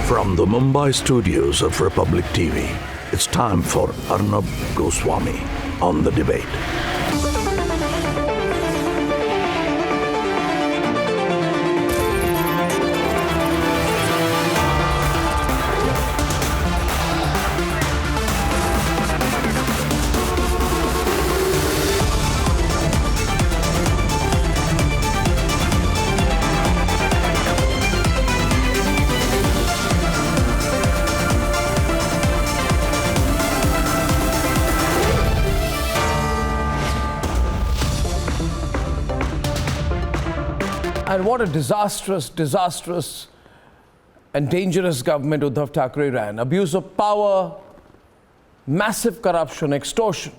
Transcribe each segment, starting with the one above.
From the Mumbai studios of Republic TV, it's time for Arnab Goswami on The Debate. And what a disastrous and dangerous government Uddhav Thackeray ran. Abuse of power, massive corruption, extortion,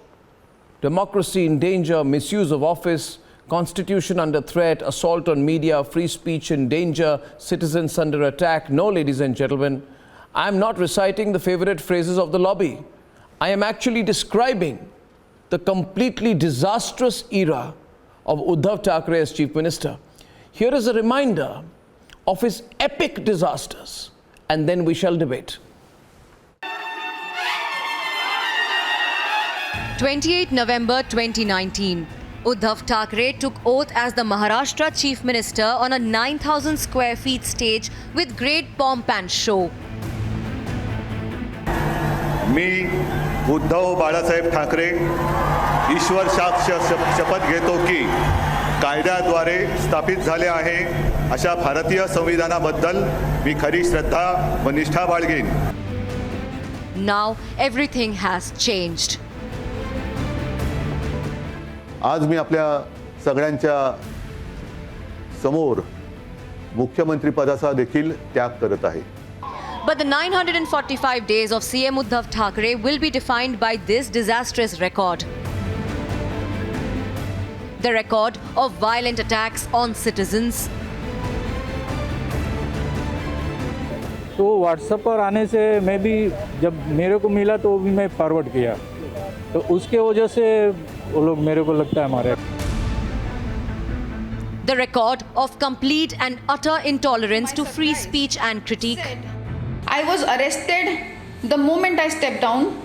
democracy in danger, misuse of office, constitution under threat, assault on media, free speech in danger, citizens under attack. No, ladies and gentlemen, I am not reciting the favorite phrases of the lobby. I am actually describing the completely disastrous era of Uddhav Thackeray as Chief Minister. Here is a reminder of his epic disasters, and then we shall debate. 28 November 2019, Uddhav Thackeray took oath as the Maharashtra Chief Minister on a 9,000 square feet stage with great pomp and show. मी उद्धव बाळासाहेब ठाकरे ईश्वर साक्ष शपथ घेतो की कायद्याद्वारे स्थापित झाले आहे अशा भारतीय संविधानाबद्दल मी खरी श्रद्धा व निष्ठा बाळगेन. Now everything has changed. आज मी आपल्या सगळ्यांच्या समोर मुख्यमंत्री पदाचा देखील त्याग करत आहे. But the 945 days of CM Uddhav Thackeray will be defined by this disastrous record. The record of violent attacks on citizens. तो व्हाट्सएप पर आने से मैं भी जब मेरे को मिला तो भी मैं फॉरवर्ड किया, तो उसके वजह से वो लोग मेरे को लगता है मारे. The record of complete and utter intolerance to free speech and critique. I was arrested the moment I stepped down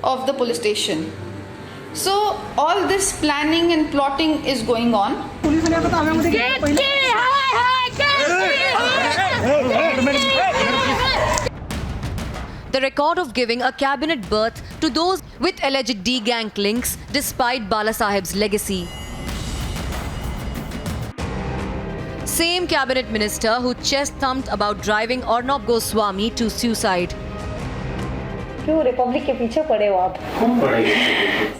of the police station. So all this planning and plotting is going on. The record of giving a cabinet berth to those with alleged D-gang links despite Balasaheb's legacy. Same cabinet minister who chest-thumped about driving Arnab Goswami to suicide. क्यों Republic के पीछे पड़े हो आप? कौन पड़े?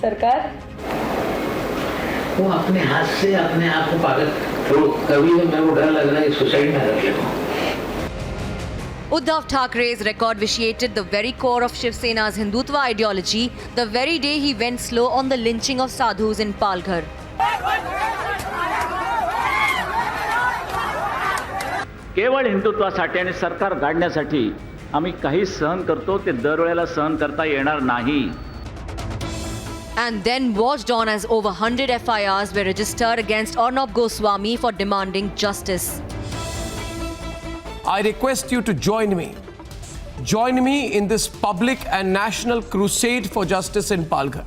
सरकार वो अपने हाथ से अपने आप को पागल. तो कभी मेरे को डर लग रहा है सुसाइड में कर लेगा. Uddhav Thackera's record vitiated the very core of Shiv Sena's Hindutva ideology the very day he went slow on the lynching of sadhus in Palghar. केवळ हिंदुत्वासाठी आणि सरकार गाडण्यासाठी आम्ही काही सहन करतो ते दरवेळेला सहन करता येणार नाही. And then watched on as over 100 FIRs were registered against Arnab Goswami for demanding justice. I request you to join me. Join me in this public and national crusade for justice in Palghar.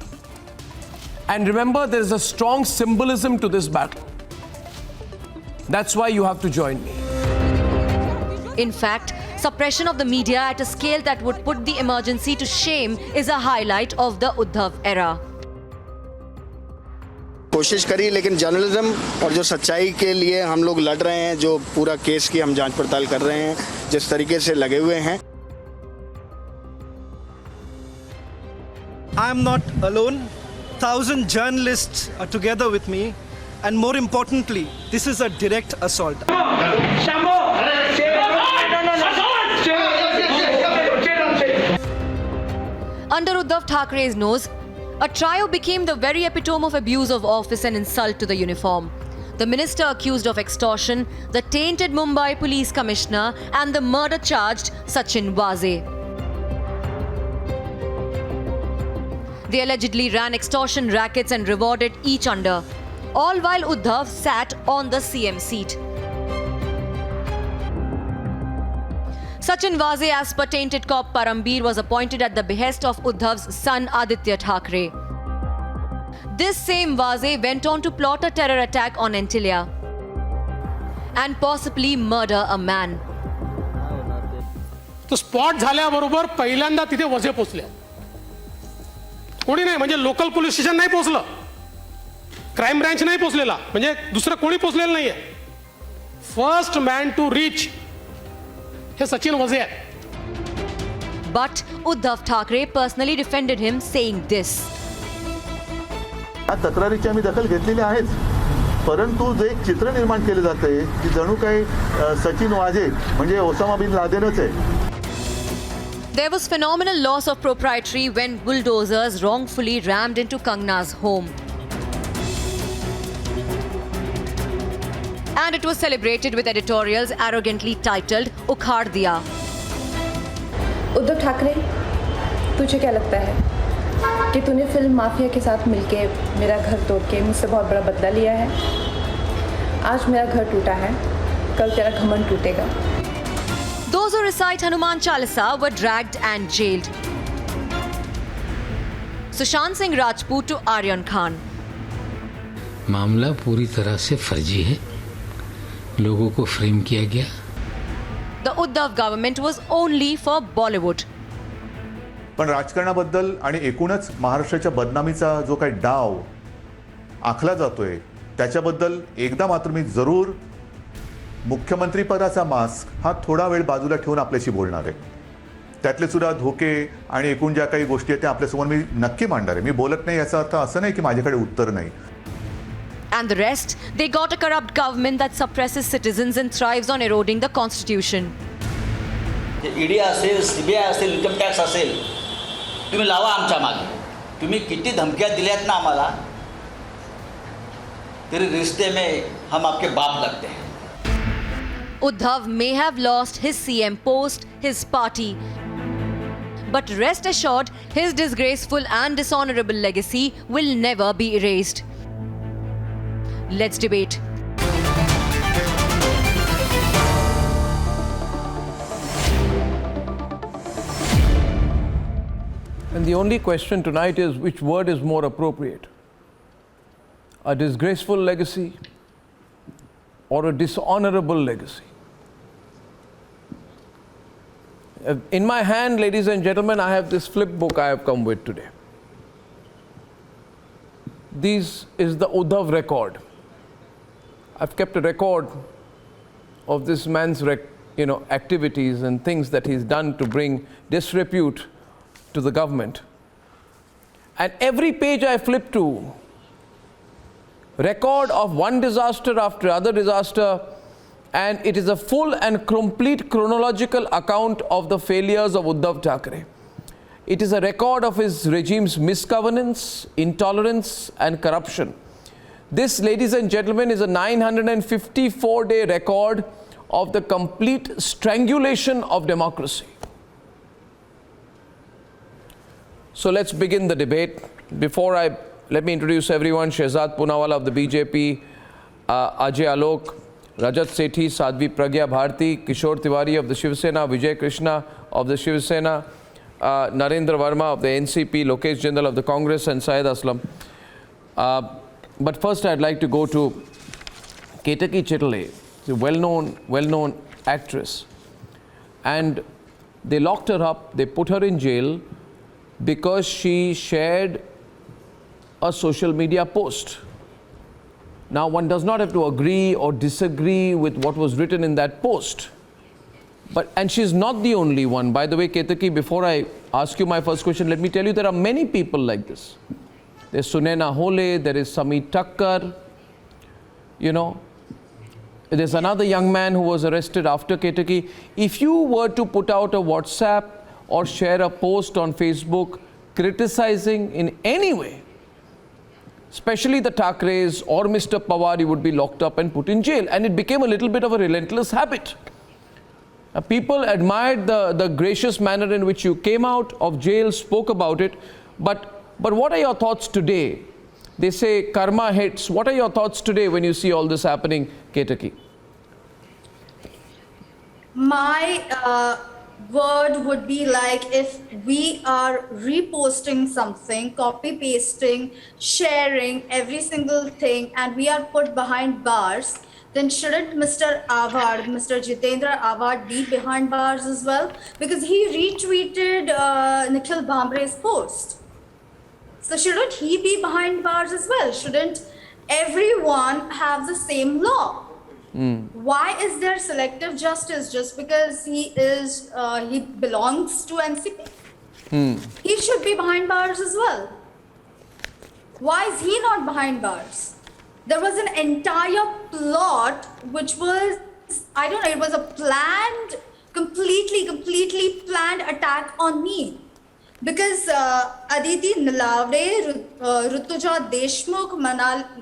And remember, there is a strong symbolism to this battle. That's why you have to join me. In fact, suppression of the media at a scale that would put the emergency to shame is a highlight of the Uddhav era. कोशिश करी, लेकिन journalism और जो सच्चाई के लिए हम लोग लड़ रहे हैं, जो पूरा केस की हम जांच पड़ताल कर रहे हैं, जिस तरीके से लगे हुए हैं. I am not alone. 1,000 journalists are together with me, and more importantly, this is a direct assault. Under Uddhav Thackera's nose, a trio became the very epitome of abuse of office and insult to the uniform. The minister accused of extortion, the tainted Mumbai police commissioner, and the murder-charged Sachin Waze. They allegedly ran extortion rackets and rewarded each under, all while Uddhav sat on the CM seat. Sachin Vaze as per tainted cop Parambir was appointed at the behest of Uddhav's son Aditya Thackeray. This same Vaze went on to plot a terror attack on Antilia and possibly murder a man. तो spot झाल्याबरोबर पहिल्यांदा तिथे वजे पोचले. कोणी नाही, म्हणजे local police station नाही पोचलं, क्राईम ब्रँच नाही पोचलेला, म्हणजे दुसरं कोणी पोचलेलं नाहीये. फर्स्ट मॅन टू रीच हे सचिन वजे आहेत. But Uddhav Thackeray personally defended him, saying this. या तक्रारीची आम्ही दखल घेतलेली आहेच, परंतु जे एक चित्र निर्माण केले जाते की जणू काही सचिन वाजे म्हणजे ओसामा बिन लादेनच आहे. There was phenomenal loss of propriety when bulldozers wrongfully rammed into Kangna's home. And it was celebrated with editorials arrogantly titled Ukhad Diya. Uddhav Thackeray, तुझे क्या लगता है कि तूने फिल्म माफिया के साथ मिलके मेरा घर तोड़ के मुझसे बहुत बड़ा बदला लिया है? आज मेरा घर टूटा है, कल तेरा घमंड टूटेगा. Those who recite Hanuman Chalisa were dragged and jailed. Sushant Singh Rajput to Aryan Khan. मामला पूरी तरह से फर्जी है, लोगों को फ्रेम किया गया. The Uddhav government was only for Bollywood. पण राजकारणाबद्दल आणि एकूणच महाराष्ट्राच्या बदनामीचा जो काही डाव आखला जातोय त्याच्याबद्दल एकदा मात्र मी जरूर मुख्यमंत्री पदाचा मास्क हा थोडा वेळ बाजूला ठेवून आपल्याशी बोलणार आहे. त्यातले सुद्धा धोके आणि एकूण ज्या काही गोष्टी आहेत त्या आपल्यासमोर मी नक्की मांडणार आहे. मी बोलत नाही याचा अर्थ असं नाही की माझ्याकडे उत्तर नाही. And the rest, they got a corrupt government that suppresses citizens and thrives on eroding the constitution. ED असेल, सीबीआय असेल, इन्कम टॅक्स असेल, तुम्ही लावा आमच्या मागे. तुम्ही किती धमक्या दिल्यात ना आम्हाला, तेरे रिश्ते में हम आपके बाप लगते हैं. Uddhav may have lost his CM post, his party. But rest assured, his disgraceful and dishonorable legacy will never be erased. Let's debate. And the only question tonight is which word is more appropriate? A disgraceful legacy or a dishonorable legacy? In my hand, ladies and gentlemen, I have this flip book I have come with today. This is the Uddhav record. I've kept a record of this man's activities and things that he's done to bring disrepute to the government. And every page I flip to, record of one disaster after other disaster, and it is a full and complete chronological account of the failures of Uddhav Thackeray. It is a record of his regime's misgovernance, intolerance and corruption. This, ladies and gentlemen, is a 954-day record of the complete strangulation of democracy. So let's begin the debate. Let me introduce everyone. Shehzad Poonawala of the BJP, Ajay Alok, Rajat Sethi, Sadhvi Pragya Bharti, Kishore Tiwari of the Shiv Sena, Vijay Krishna of the Shiv Sena, Narendra Verma of the NCP, Lokesh Jindal of the Congress, and Syed Aslam. But first I'd like to go to Ketaki Chitale, a well-known actress. And they locked her up, they put her in jail because she shared a social media post. Now, one does not have to agree or disagree with what was written in that post. And she's not the only one. By the way, Ketaki, before I ask you my first question, let me tell you there are many people like this. There's Sunaina Hole, there is Samit Thakkar, there's another young man who was arrested after Ketaki. If you were to put out a WhatsApp or share a post on Facebook criticizing in any way, especially the Thackerays or Mr. Pawar, you would be locked up and put in jail. And it became a little bit of a relentless habit. People admired the gracious manner in which you came out of jail, spoke about it. But what are your thoughts today? They say karma hits. What are your thoughts today when you see all this happening, Ketaki? My word would be like if we are reposting something, copy pasting, sharing every single thing, and we are put behind bars, then shouldn't Mr. Awad, Mr. Jitendra Awad be behind bars as well? Because he retweeted Nikhil Bhamre's post. So shouldn't he be behind bars as well? Shouldn't everyone have the same law? Why is there selective justice just because he belongs to NCP? He should be behind bars as well. Why is he not behind bars? There was an entire plot which was, I don't know, it was a planned, completely planned attack on me. Because Aditi Nilawde, Rutuja Deshmukh,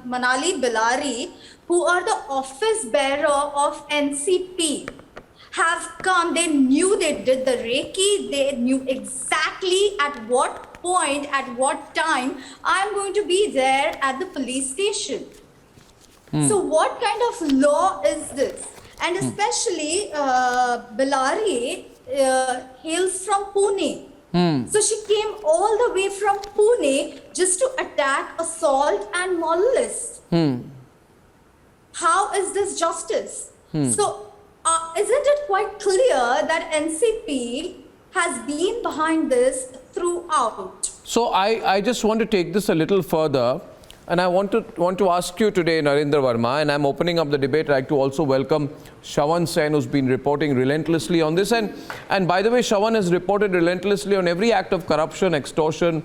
Manali Bilari, who are the office bearer of NCP, have come. They knew they did the Reiki. They knew exactly at what point, at what time I'm going to be there at the police station. So what kind of law is this? And especially Bilari hails from Pune. So she came all the way from Pune just to attack, assault and molest. How is this justice? So isn't it quite clear that NCP has been behind this throughout? So I just want to take this a little further, and I want to ask you today, Narendra Verma, and I'm opening up the debate. I'd like to also welcome Shravan Sen, who's been reporting relentlessly on this. And by the way, Shravan has reported relentlessly on every act of corruption, extortion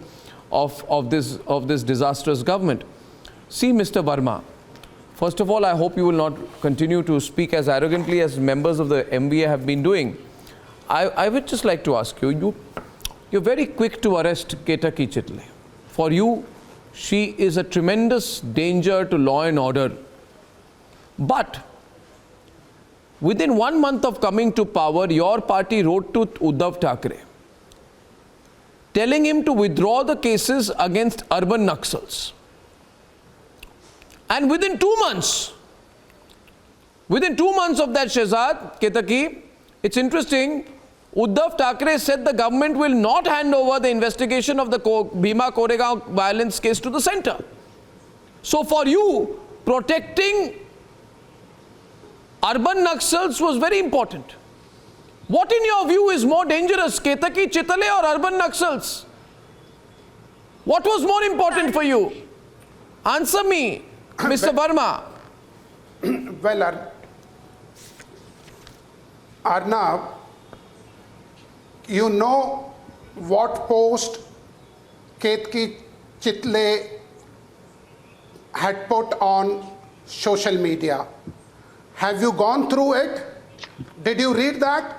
of this disastrous government. See, Mr. Verma, first of all, I hope you will not continue to speak as arrogantly as members of the MBA have been doing. I would just like to ask you, you're very quick to arrest Ketaki Chitle. For you, she is a tremendous danger to law and order. But within 1 month of coming to power, your party wrote to Uddhav Thackeray, telling him to withdraw the cases against urban Naxals. And within 2 months of that, Shehzad Ketaki, it's interesting, Uddhav Thackeray said the government will not hand over the investigation of the Bhima Koregaon violence case to the center. So for you, protecting urban Naxals was very important. What in your view is more dangerous, Ketaki Chitale or urban Naxals? What was more important for you? Answer me, Mr. Verma. Well, Arnab, you know what post Ketaki Chitle had put on social media. Have you gone through it? Did you read that?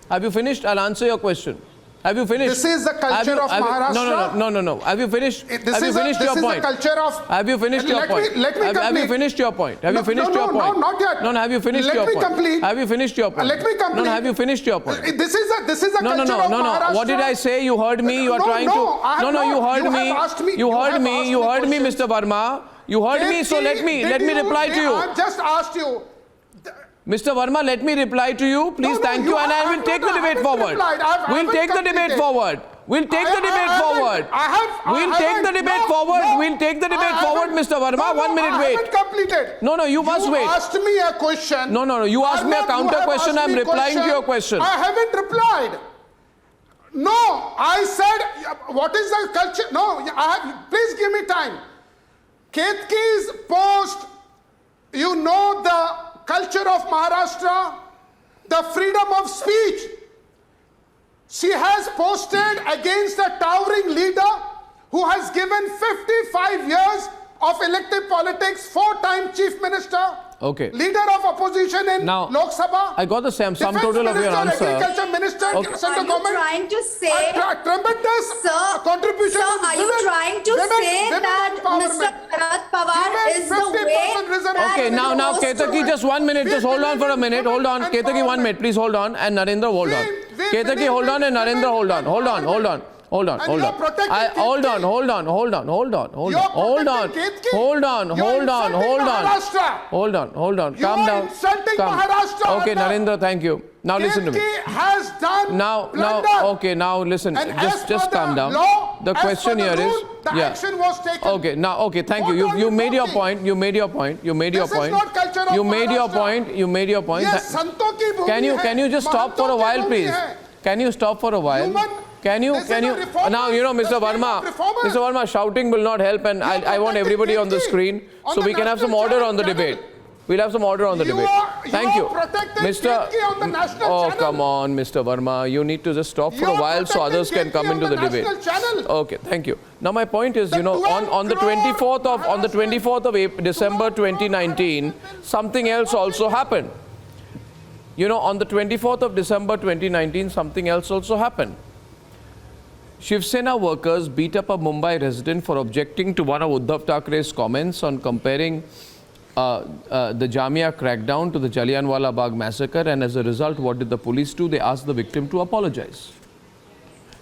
Have you finished? I'll answer your question. Have you finished? This is the culture of Maharashtra. No. Have you finished? This is the culture of. Have you finished your point? Let me complete. Have you finished your point? Have you finished your point? No, not yet. No, have you finished your point? Let me complete. Have you finished your point? Let me complete. No, have you finished your point? This is a culture of Maharashtra. What did I say? You heard me. You are trying to. You heard me. You heard me, Mr. Verma. You heard me. So let me reply to you. I just asked you. Mr. Verma, let me reply to you. Please, thank you, and I will take the debate forward. We'll take the debate forward. We'll take the debate forward. We'll take the debate forward. We'll take the debate forward, Mr. Verma. 1 minute, wait. I haven't completed. No, you must wait. You asked me a question. No. You asked me a counter question. I'm replying to your question. I haven't replied. No, I said, what is the culture? No, please give me time. Ketki's post, you know the culture of Maharashtra, the freedom of speech. She has posted against a towering leader who has given 55 years of elective politics, 4-time chief minister, leader of opposition in Lok Sabha. I got the sum total of your answer. Agriculture minister, Are central you government. trying to say, tremendous contribution. Sir, are you trying to say that Mr. Bharat Pawar is the way? Okay, now Ketaki, just 1 minute. Just hold on for a minute. Hold on. Ketaki, 1 minute. Please hold on. And Narendra, hold on. Ketaki, hold on. And Narendra, hold on. Hold on. Hold on. Hold on. Hold on. Hold on. Hold on. Hold on. Hold on. Hold on. Hold on. Hold on. Hold on. Hold on. Calm down. Okay, Narendra, thank you. Now listen to me. Has done now, okay, now listen. Just calm down. The question here is, yeah. Action was taken. Okay, now, okay, thank you. You made your point. You made your point. You made your point. You made your point. You made your point. Can you just stop for a while, please? Can you stop for a while? Can you now, you know, Mr. Verma, shouting will not help, and I want everybody on the screen so we can have some order on the debate. We'll have some order on the debate. Thank you. Mr. Oh, come on, Mr. Verma. You need to just stop for a while so others can come into the debate. Okay, thank you. Now my point is, you know, on the 24th of December 2019, something else also happened. You know, on the 24th of December 2019, something else also happened. Shiv Sena workers beat up a Mumbai resident for objecting to one of Uddhav Thackeray's comments on comparing the Jamia crackdown to the Jallianwala Bagh massacre, and as a result, what did the police do? They asked the victim to apologize.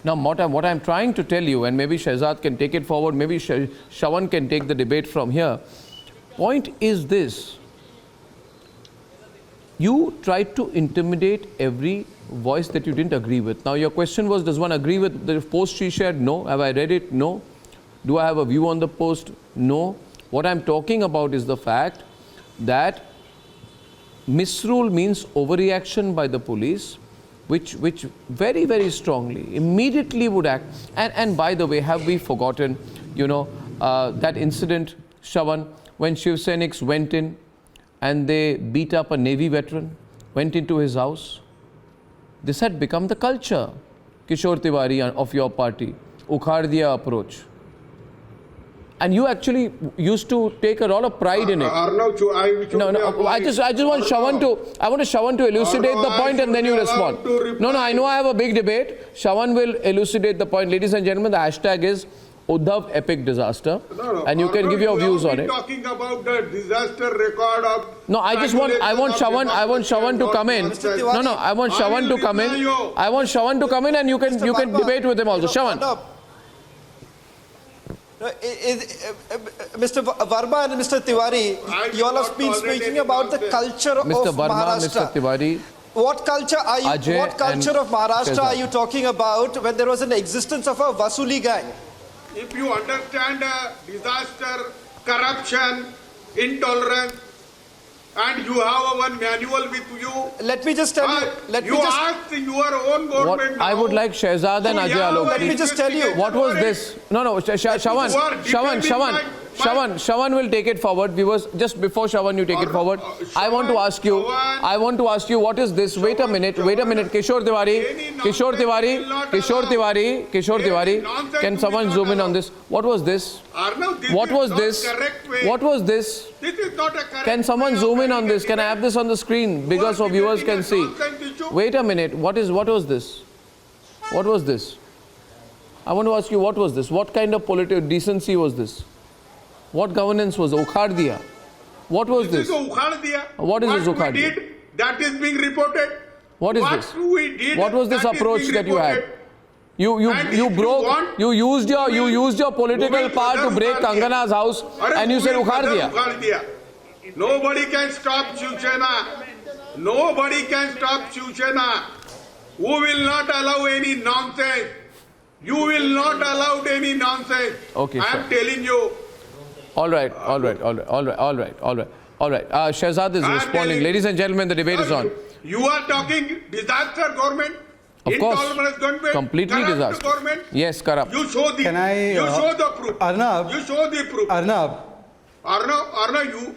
Now, what I'm trying to tell you, and maybe Shehzad can take it forward, maybe Shawan can take the debate from here. Point is this. You tried to intimidate every voice that you didn't agree with. Now, your question was, does one agree with the post she shared? No. Have I read it? No. Do I have a view on the post? No. What I'm talking about is the fact that misrule means overreaction by the police, which very, very strongly, immediately would act. And by the way, have we forgotten, you know, that incident, Shawan, when Shiv Seniks went in and they beat up a Navy veteran, went into his house? This had become the culture, Kishore Tiwari of your party, Ukhad Diya approach. And you actually used to take a lot of pride in it. No, I just want Shawan to elucidate the point and then you respond. No, I know I have a big debate. Shawan will elucidate the point. Ladies and gentlemen, the hashtag is Uddhav Epic Disaster, and you can give your views on it. Talking about the disaster record of. No, I want Shawan to come in. No, I want Shawan to come in. I want Shawan to come in, and you can debate with him also. Shawan. Mr. Verma and Mr. Tiwari, you all have been speaking about the culture of Maharashtra. Mr. Tiwari. What culture are you? Ajay, what culture of Maharashtra are you talking about when there was an existence of a Vasuli gang? If you understand disaster, corruption, intolerance, and you have one manual with you. Let me just tell you. Ask your own government. I would like Shehzad and Ajay Alok. Let me just tell you. What was this? No, Shawan will take it forward. We was just before Shawan, you take it forward. I want to ask you, what is this? Wait a minute. Kishore Tiwari. Can someone zoom in on this? What was this? What was this? This is not a correct. Can someone zoom in on this? Can I have this on the screen because so viewers can see? Wait a minute. What was this? What was this? I want to ask you, what was this? What kind of political decency was this? What governance was Ukhad Diya? What was this? This is Ukhad Diya. What is this Ukhad Diya? That is being reported. What is this? What was this approach that you had? You used your political power to break Kangana's house, and you said Ukhad Diya. Nobody can stop Shiv Sena. Nobody can stop Shiv Sena. Who will not allow any nonsense? You will not allow any nonsense. Okay, I am telling you. All right. Shehzad is responding. Ladies and gentlemen, the debate is on. You are talking disaster government. Of course, government, completely disaster. Government. Yes, corrupt. You show the. You show the proof. Arnab. You show the proof. Arnab, you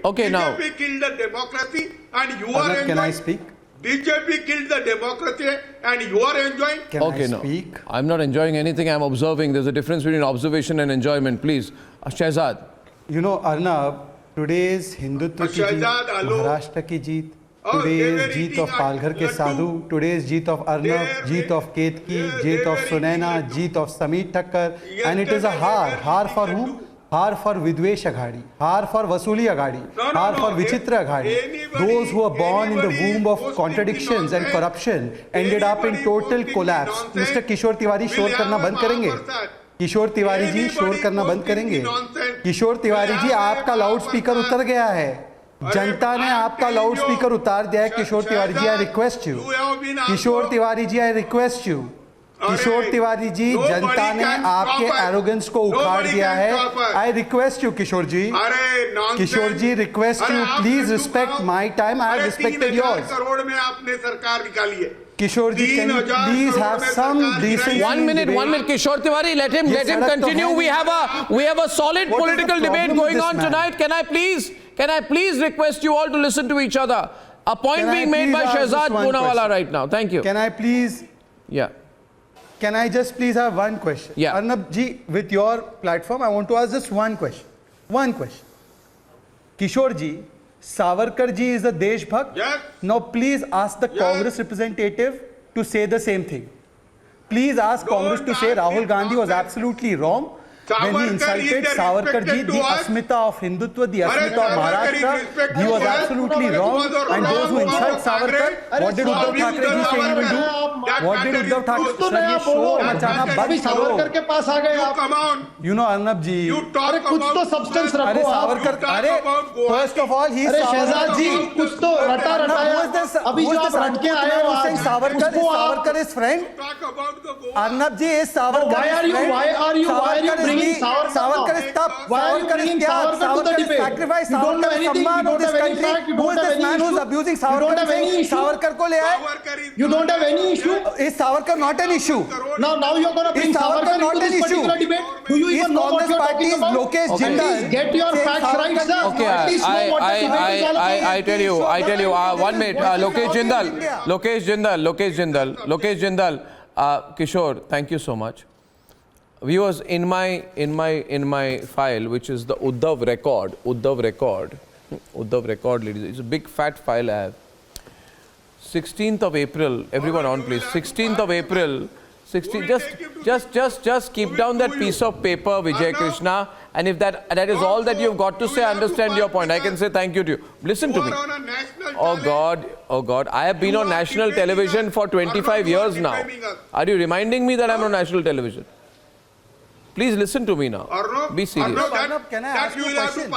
okay, now. BJP killed the democracy and you are enjoying. Can I speak? BJP killed the democracy and you are enjoying. Can I speak? No. I'm not enjoying anything. I'm observing. There's a difference between observation and enjoyment. Please, Shehzad. You know, Arnab, today's Hindutva ki jeet, Maharashtra ki jeet, today's jeet of Palghar ke sadhu, today's jeet of Arnab, jeet of Ketki, jeet of Sunaina, jeet of Sameet Thakkar, and it is a har. Har for whom? हार for विद्वेष अघाड़ी, हार for वसूली अघाड़ी, हार for विचित्र Aghadi. Those who were born in the womb of contradictions and corruption ended up in total collapse. Mr. किशोर तिवारी शोर करना बंद करेंगे? किशोर तिवारी जी शोर करना बंद करेंगे? किशोर तिवारी जी आपका लाउड स्पीकर उतर गया है, जनता ने आपका लाउड स्पीकर उतार दिया है. Kishore Tiwari ji, I request you. Kishore Tiwari ji, I request you. Kishore Tiwari ji, जनता ने आपके एरोगेंस को उखाड़ दिया है. I request you Kishore ji. Kishore ji, request you, please respect my time. I have respected yours. Crore में आपने सरकार निकाली है. Kishore ji, can you please have some decency? One minute, Kishore Tiwari, let him continue. We have a solid political debate going on tonight. Can I please request you all to listen to each other? A point being made by Shehzad Poonawala right now. Thank you. Can I please? Yeah. Can I just please have one question? Yeah. Arnab ji, with your platform, I want to ask just one question. One question. Kishore ji, Savarkar ji is a Deshbhakt. Yes. Now please ask the Congress representative to say the same thing. Please ask Congress to say Rahul Gandhi was absolutely wrong when he insulted Savarkar ji, the Asmita of Hindutva, the Asmita of Maharashtra. He was absolutely wrong. And those who insult Savarkar, what did Uddhav Thackeray ji say he will do? What did Uddhav Thackeray say? Sir, ye show machana band karo. के पास आ गए आप. You know, Arnab ji. You talk about कुछ तो substance रखो. अरे सावरकर, अरे first of all he. अरे शहजाद जी, कुछ तो रटाया. अभी जो आप रट के आए हो आज, Savarkar is friend. Arnab ji is Savarkar. Why are you bringing Savarkar is tough. Savarkar is त्याग. Savarkar is sacrifice. Savarkar is सम्मान of this country. Who is this man who is abusing Savarkar? Savarkar को ले आए. You don't have any issue. Is Savarkar not an issue? Now you're going to bring Savarkar into this particular debate. Do you even know what you're talking about? Lokesh Jindal. Get your facts right, sir. Okay, At least know what the debate is all about. I tell you, 1 minute, Lokesh Jindal, Kishore, thank you so much. Viewers, in my file, which is the Uddhav record, ladies, it's a big fat file I have. 16th of April, everyone on please. 16th of April, just keep down that piece of paper, Vijay Krishna, and if that is all that you've got to say, I understand your point. I can say thank you to you. Listen to me. Oh God, I have been on national television for 25 years now. Are you reminding me that I'm on national television? Please listen to me now. Arnab, be serious. Arnab, can I ask you a question?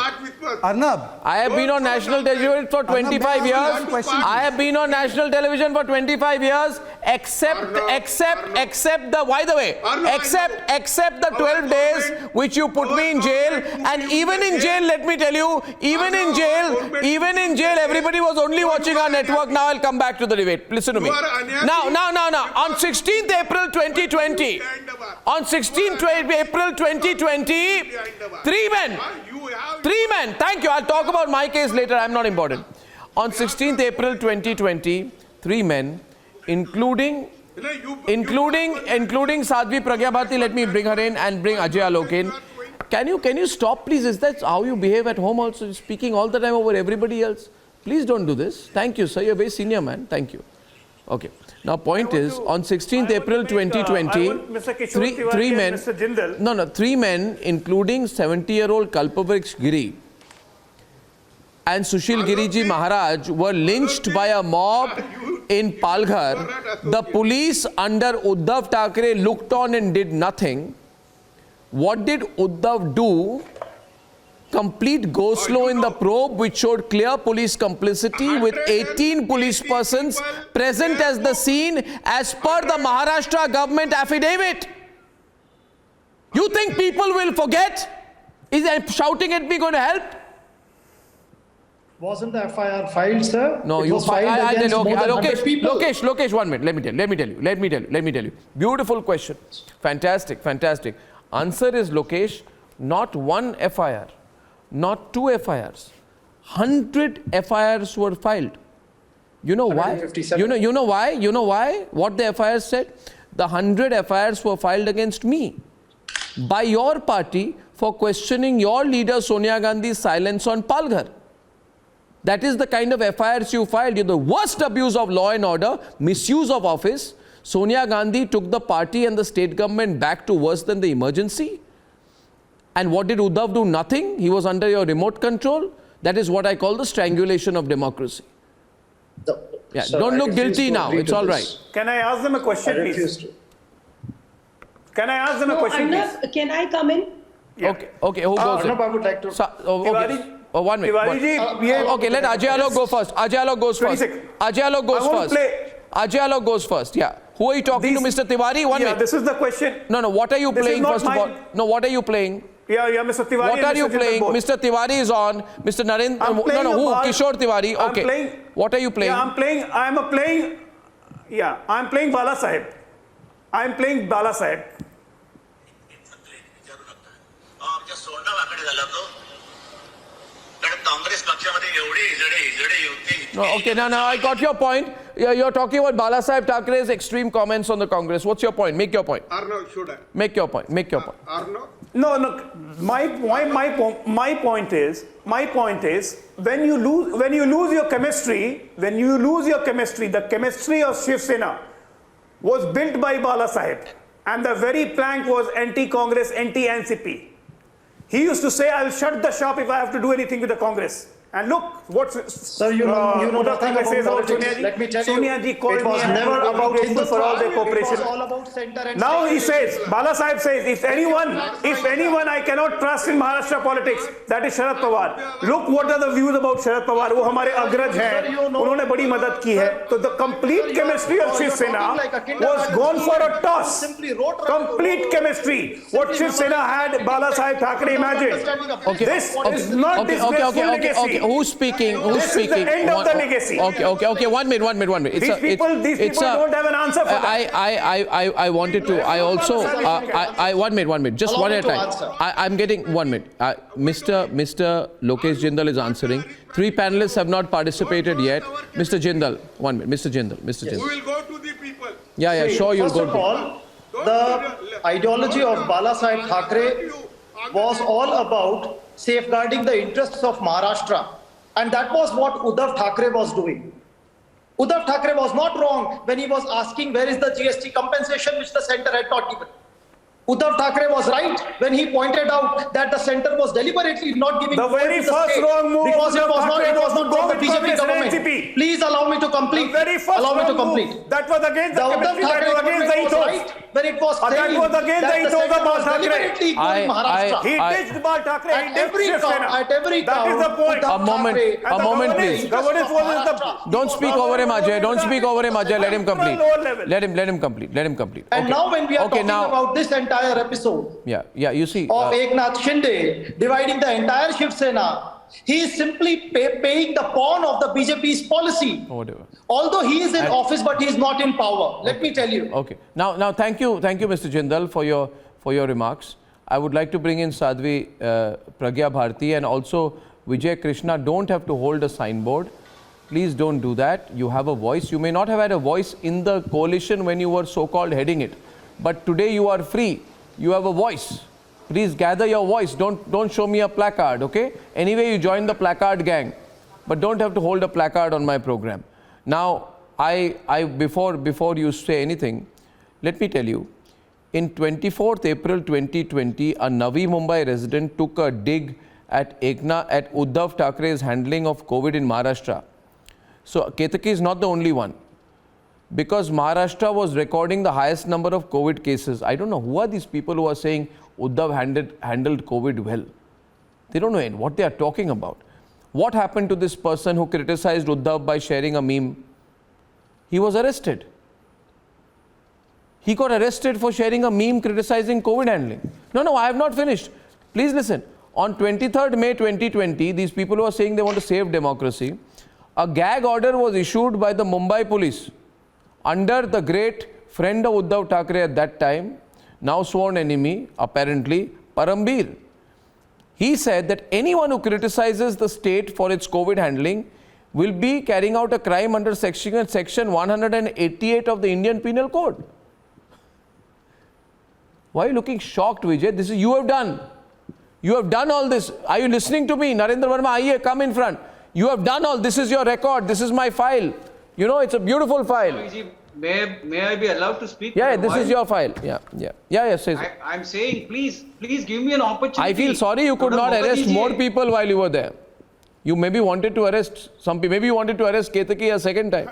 Arnab, I have been on national television for 25 years. I have been on national television for 25 years, except the, by the way, except the 12 days which you put me in jail. And even in jail, let me tell you, even in jail, everybody was only watching our network. Now I'll come back to the debate. Listen to me. Now. On 16th April 2020, on 16th April 2020, three men, thank you, I'll talk about my case later, I'm not important. On 16th April 2020, three men, including Sadhvi Pragya Bharati, let me bring her in, and bring Ajay Alok in. Can you stop please? Is that how you behave at home also, speaking all the time over everybody else? Please don't do this. Thank you, sir, you're a very senior man, thank you. Okay. Now, point is, on 16th April 2020, three men, three men, including 70-year-old Kalpavriksha Giri and Sushil Giriji Maharaj, were lynched by a mob in Palghar. The police under Uddhav Thackeray looked on and did nothing. What did Uddhav do? Complete go-slow in the probe, which showed clear police complicity with 18 police persons present as the scene as per the Maharashtra government affidavit. You think people will forget? Is shouting at me going to help? Wasn't the FIR filed, sir? No, it was filed against more than 100 people. Lokesh, 1 minute. Let me tell you. Beautiful question. Fantastic. Answer is, Lokesh, not one FIR. Not 2 FIRs, 100 FIRs were filed. You know why? You know why? What the FIRs said? The 100 FIRs were filed against me by your party for questioning your leader Sonia Gandhi's silence on Palghar. That is the kind of FIRs you filed. You're the worst abuse of law and order, misuse of office. Sonia Gandhi took the party and the state government back to worse than the emergency. And what did Uddhav do? Nothing. He was under your remote control. That is what I call the strangulation of democracy. Yeah, Sir, don't I look refuse guilty to now. agree It's to all this. right. Can I ask them a question, please? Can I ask them a question, please? Can I come in? Okay, okay, who goes in? Arnab, I would like to. Okay. Oh, 1 minute. Tiwari ji, Okay, let Ajay Alok go first. Ajay Alok goes 20 first. seconds. Ajay Alok goes I won't first. play. Ajay Alok goes first, yeah. Who are you talking to, Mr. Tiwari? 1 minute. This is the question. No, what are you This is playing, not first of my- all? No, what are you playing? Yeah, Mr. Tiwari. What and are you Mr. Jindal playing? both. Mr. Tiwari is on. Mr. Narendra. I'm No, playing who? a ball. Kishore Tiwari. I'm Okay. playing. What are you playing? Yeah, I'm playing Bala Saheb. I'm playing Bala Saheb. No, okay, now I got your point. You're talking about Bala Saheb Thackre's extreme comments on the Congress. What's your point? Make your point. Arnav, should I? Make your point. Make your point. Arnav? No. My point is when you lose your chemistry, the chemistry of Shiv Sena was built by Bala Saheb, and the very plank was anti-Congress, anti-NCP. He used to say, "I'll shut the shop if I have to do anything with the Congress." And look, Sir, you know nothing about politics. Let me tell you, Sonia ji called it was me never about grateful for all their cooperation. It was all about center and Now he state. says, Bala Saheb says, if anyone I cannot trust in Maharashtra politics, that is Sharad Pawar. Look what are the views about Sharad Pawar. वो हमारे अग्रज हैं, उन्होंने बड़ी मदद की है. So the complete chemistry of Shiv Sena was gone for a toss. Complete chemistry. What Shiv Sena had, Bala Saheb Thackeray imagined. This is not disgraceful legacy. Who's speaking? Who's This speaking? is the end of the legacy. Okay. 1 minute. These people don't have an answer for that. I wanted to. I also. 1 minute. Just Allow one me at a to time. answer. I'm getting 1 minute. Mr. Lokesh Jindal is answering. 3 panelists have not participated yet. Mr. Jindal, 1 minute. Mr. Jindal. We will go to the people. Yeah. Sure, you'll First go. of all, the ideology of Bala Saheb Thackeray was all about safeguarding the interests of Maharashtra. And that was what Uddhav Thackeray was doing. Uddhav Thackeray was not wrong when he was asking where is the GST compensation which the center had not given. Uddhav Thackeray was right when he pointed out that the center was deliberately not giving The very to the first state wrong move because of it was Thackeray not was to go from the with BJP Congress and government. NCP. Please allow me to complete. The very first Allow me to wrong complete. move. That was against the Uddhav chemistry, that Thackeray was against the government was ethos. right when it was That saying was against the that the ethos of center Bal was Thackeray. deliberately ignoring Maharashtra. He ditched Bal Thackeray. He At ditched every Shiv Sena. count, That is the point. A moment, please. Governance was the Don't speak over him, Ajay. Don't speak over him, Ajay. Let him complete. Let him complete. And Okay. now when we are Okay, talking now- about this entire episode Yeah. You see. of Eknath Shinde dividing the entire Shiv Sena, he is simply paying the pawn of the BJP's policy. Whatever. Although he is in office, but he is not in power. Let me tell you. Okay. Now, thank you, Mr. Jindal, for your remarks. I would like to bring in Sadhvi Pragya Bharti and also Vijay Krishna. Don't have to hold a signboard. Please don't do that. You have a voice. You may not have had a voice in the coalition when you were so-called heading it, but today you are free. You have a voice. Please gather your voice. Don't show me a placard, okay? Anyway, you join the placard gang, but don't have to hold a placard on my program. Now, before you say anything, let me tell you, in 24th April 2020, a Navi Mumbai resident took a dig at Uddhav Thackeray's handling of COVID in Maharashtra. So, Ketaki is not the only one. Because Maharashtra was recording the highest number of COVID cases. I don't know who are these people who are saying Uddhav handled COVID well. They don't know what they are talking about. What happened to this person who criticized Uddhav by sharing a meme? He was arrested. He got arrested for sharing a meme criticizing COVID handling. No, I have not finished. Please listen. On 23rd May 2020, these people who are saying they want to save democracy, a gag order was issued by the Mumbai police under the great friend of Uddhav Thackeray at that time, now sworn enemy, apparently, Parambir. He said that anyone who criticizes the state for its COVID handling will be carrying out a crime under section 188 of the Indian Penal Code. Why are you looking shocked, Vijay? This is you have done. You have done all this. Are you listening to me? Narendra Verma, aiye, come in front. You have done all. This is your record. This is my file. You know, it's a beautiful file. May I be allowed to speak? Yeah, this is your file. Yeah. Say so. I'm saying, please give me an opportunity. I feel sorry you could not arrest more people while you were there. You maybe wanted to arrest some people. Maybe you wanted to arrest Ketaki a second time.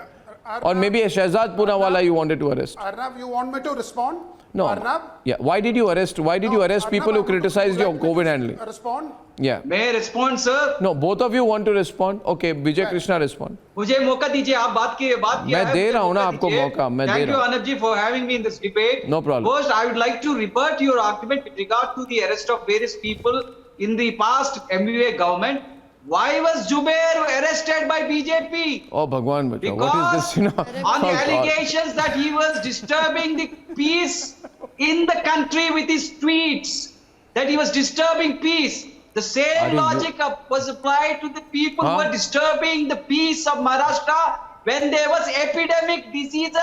Or maybe a Shehzad Poonawala you wanted to arrest. Arnab, you want me to respond? No. Arnab? Yeah. Why did you arrest people who criticized your COVID handling? Respond? Yeah. May I respond, sir? No, both of you want to respond. Okay, Vijay Krishna respond. मुझे मौका दीजिए, आप बात किए मैं दे रहा हूँ ना आपको मौका, मैं दे रहा हूँ. Thank you, Arnab ji, for having me in this debate. No problem. First, I would like to rebut your argument with regard to the arrest of various people in the past MVA government. Why was Jubair arrested by BJP? Oh, Bhagwan Bacha, what is this? On the allegations that he was disturbing the peace in the country with his tweets, that he was disturbing peace. The same logic was applied to the people who were disturbing the peace of Maharashtra when there was Epidemic Diseases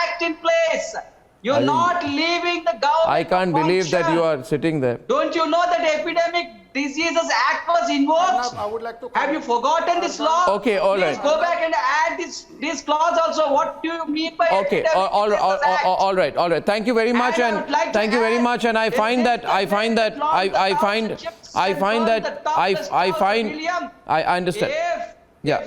Act in place. You're not leaving the government. I can't believe that you are sitting there. Don't you know that Epidemic Diseases Act was invoked? I would like to Have you forgotten this law? Okay, all right. Please go back and add this clause also. What do you mean by Okay, all right. Thank you very much, and thank you very much. And I find that I understand. Yeah.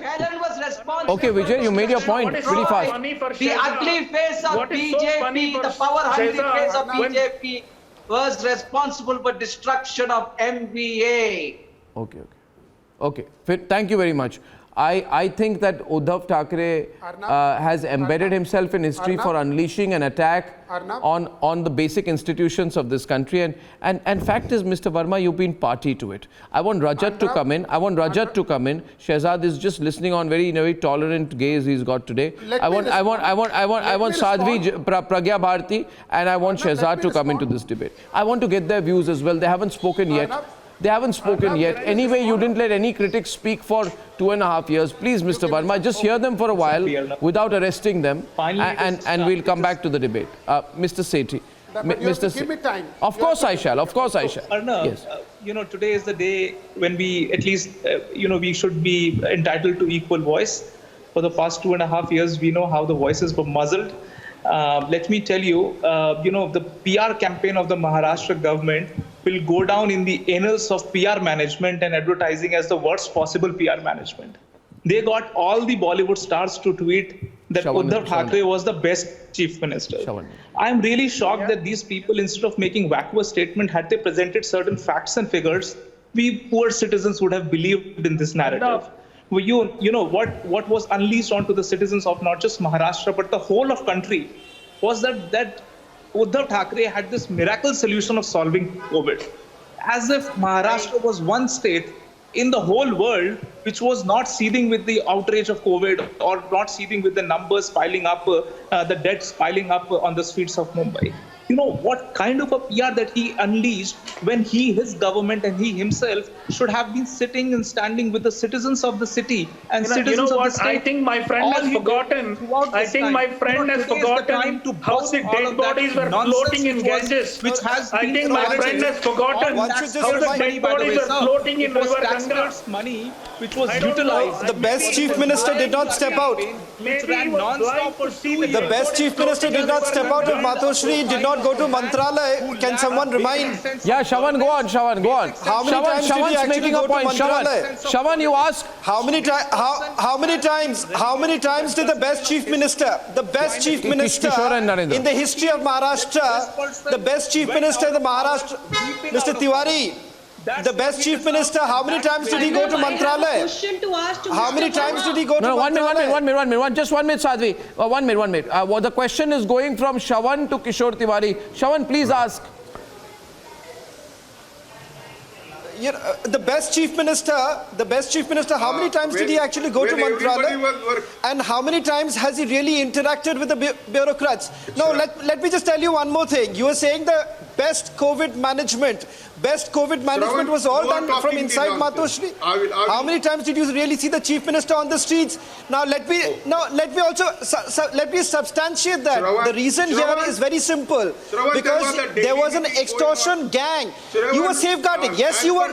Okay, Vijay, you made your point pretty fast. The ugly face of BJP, the power-hungry face of BJP was responsible for destruction of MVA. Okay. Thank you very much. I think that Uddhav Thackeray has embedded himself in history for unleashing an attack on the basic institutions of this country. And fact is, Mr. Verma, you've been party to it. I want Rajat to come in. Shehzad is just listening on very tolerant gaze he's got today. I want Sadhvi Pragya Bharati and I want Shehzad to come into this debate. I want to get their views as well. They haven't spoken yet. Anyway, you didn't let any critics speak for 2.5 years. Please, Mr. Verma, just hear them for a while without arresting them, and we'll come back to the debate. Mr. Sethi. Give me time. Of course I shall. Arnab, yes. Today is the day when we at least, we should be entitled to equal voice. For the past 2.5 years, we know how the voices were muzzled. Let me tell you, the PR campaign of the Maharashtra government will go down in the annals of PR management and advertising as the worst possible PR management. They got all the Bollywood stars to tweet that Uddhav Thackeray was the best chief minister. I'm really shocked that these people, instead of making vacuous statement, had they presented certain facts and figures, we poor citizens would have believed in this narrative. What was unleashed onto the citizens of not just Maharashtra but the whole of country was that Uddhav Thackeray had this miracle solution of solving COVID. As if Maharashtra was one state in the whole world which was not seething with the outrage of COVID or not seething with the numbers piling up, the deaths piling up on the streets of Mumbai. What kind of a PR that he unleashed when his government and he himself should have been sitting and standing with the citizens of the city and citizens of the state. I think my friend has forgotten. I think my friend has forgotten how the dead bodies were floating in Ganges. I think my friend has forgotten how the dead bodies were floating in River Ganga. Money which was utilized. The best chief minister did not step out. The best chief minister did not step out of Matoshri, did not go to Mantralaya. Can someone remind? Yeah, Shawan, go on. How many times did he actually go to Mantralaya? Shawan, you ask. How many times did the best chief minister in the history of Maharashtra, the best chief minister in the Maharashtra, Mr. Tiwari, the best chief minister, how many times did he go to Mantralaya? How many times did he go to Mantralaya? 1 minute. Just 1 minute, Sadhvi. 1 minute. The question is going from Shawan to Kishore Tiwari. Shawan, please ask. The best chief minister, how many times did he actually go to Mantralaya? And how many times has he really interacted with the bureaucrats? No, let me just tell you one more thing. You were saying the best COVID management was all done from inside Matoshri. How many times did you really see the chief minister on the streets? Now let me substantiate that. The reason here is very simple. Because there was an extortion gang. You were safeguarding. Yes, you were.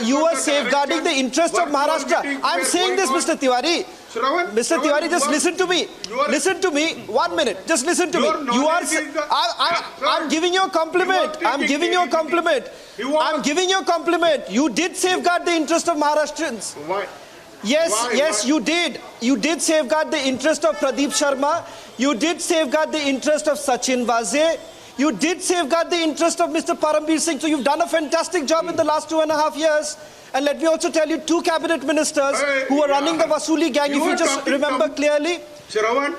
You were safeguarding the interests of Maharashtra. I'm saying this, Mr. Tiwari. Mr. Tiwari, just listen to me. Listen to me. 1 minute. Just listen to me. You are. I'm giving you a compliment. I'm giving you a compliment. I'm giving you a compliment. You did safeguard the interest of Maharashtrians. Yes, you did. You did safeguard the interest of Pradeep Sharma. You did safeguard the interest of Sachin Vaze. You did safeguard the interest of Mr. Parambir Singh. So you've done a fantastic job in the last 2.5 years. And let me also tell you, 2 cabinet ministers who were running the Vasuli gang, if you just remember clearly. Shravan?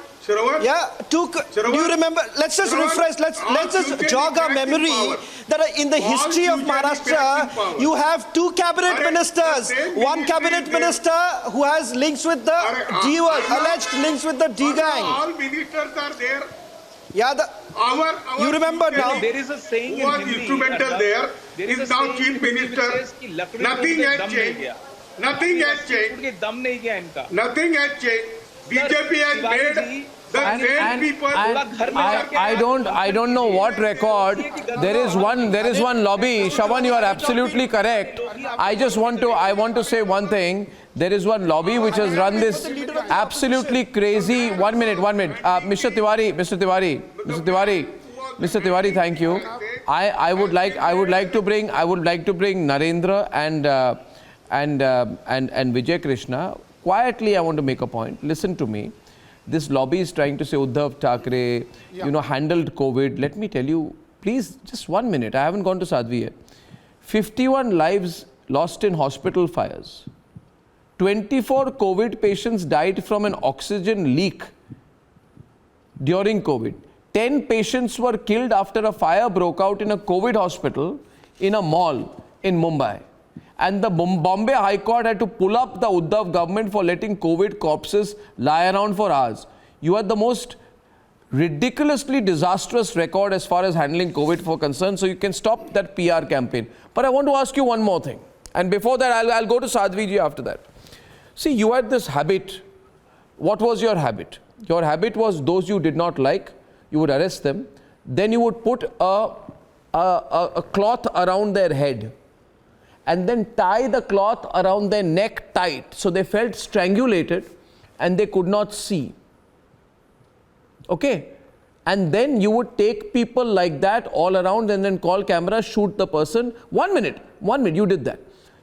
Yeah, do you remember? Let's just refresh, let's just jog our memory that in the history of Maharashtra, you have 2 cabinet ministers. 1 cabinet minister who has links with the D, alleged links with the D gang. All ministers are there. Yeah, you remember now. There is a saying who was instrumental there is now chief minister. Nothing has changed. Nothing has changed. Nothing has changed. BJP has made the same people. I don't know what record. There is one lobby. Shravan, you are absolutely correct. I want to say one thing. There is one lobby which has run this absolutely crazy. 1 minute. Mr. Tiwari, thank you. I would like to bring Narendra and Vijay Krishna. Quietly, I want to make a point. Listen to me. This lobby is trying to say Uddhav Thackeray, handled COVID. Let me tell you, please, just 1 minute. I haven't gone to Sadhvi yet. 51 lives lost in hospital fires. 24 COVID patients died from an oxygen leak during COVID. 10 patients were killed after a fire broke out in a COVID hospital in a mall in Mumbai. And the Bombay High Court had to pull up the Uddhav government for letting COVID corpses lie around for hours. You had the most ridiculously disastrous record as far as handling COVID for concerned, so you can stop that PR campaign. But I want to ask you one more thing. And before that, I'll go to Sadhvi ji after that. See, you had this habit. What was your habit? Your habit was those you did not like, you would arrest them. Then you would put a cloth around their head and then tie the cloth around their neck tight so they felt strangulated and they could not see. Okay? And then you would take people like that all around and then call camera, shoot the person. 1 minute, you did that.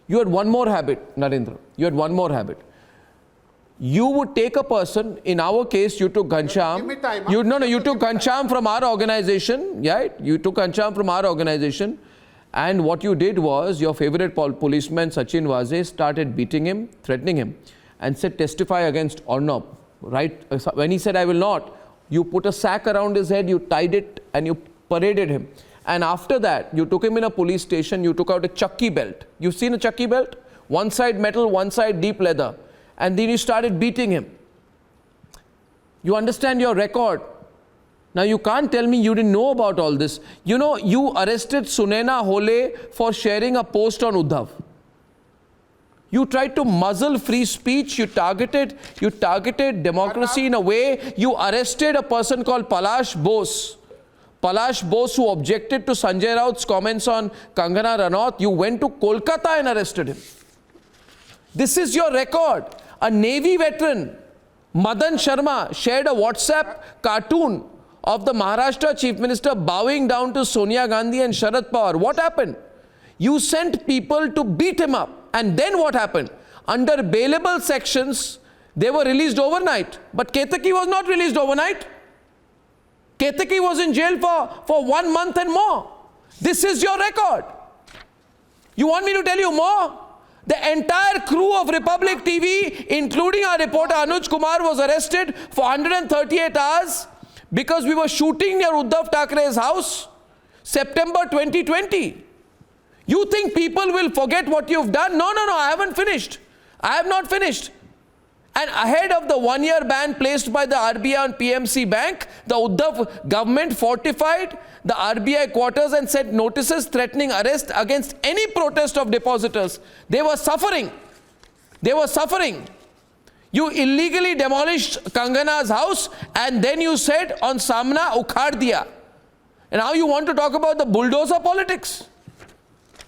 You had one more habit, Narendra. You had one more habit. You would take a person, in our case, you took Ghansham. You took Ghansham from our organization, right? You took Ghansham from our organization. And what you did was, your favorite policeman, Sachin Vaze, started beating him, threatening him, and said, testify against Arnab. Right? When he said, I will not, you put a sack around his head, you tied it, and you paraded him. And after that, you took him in a police station, you took out a chucky belt. You've seen a chucky belt? One side metal, one side deep leather. And then you started beating him. You understand your record. Now you can't tell me you didn't know about all this. You know, you arrested Sunaina Hole for sharing a post on Uddhav. You tried to muzzle free speech, you targeted democracy in a way. You arrested a person called Palash Bose. Palash Bose, who objected to Sanjay Raut's comments on Kangana Ranaut. You went to Kolkata and arrested him. This is your record. A Navy veteran, Madan Sharma, shared a WhatsApp cartoon of the Maharashtra Chief Minister bowing down to Sonia Gandhi and Sharad Pawar. What happened? You sent people to beat him up. And then what happened? Under bailable sections, they were released overnight. But Ketaki was not released overnight. Ketaki was in jail for 1 month and more. This is your record. You want me to tell you more? The entire crew of Republic TV, including our reporter Anuj Kumar, was arrested for 138 hours because we were shooting near Uddhav Thackeray's house, September 2020. You think people will forget what you've done? No, I haven't finished. I have not finished. And ahead of the 1-year ban placed by the RBI on PMC Bank, the Uddhav government fortified the RBI quarters and sent notices threatening arrest against any protest of depositors. They were suffering. You illegally demolished Kangana's house and then you said on Samna, ukhad diya. And now you want to talk about the bulldozer politics.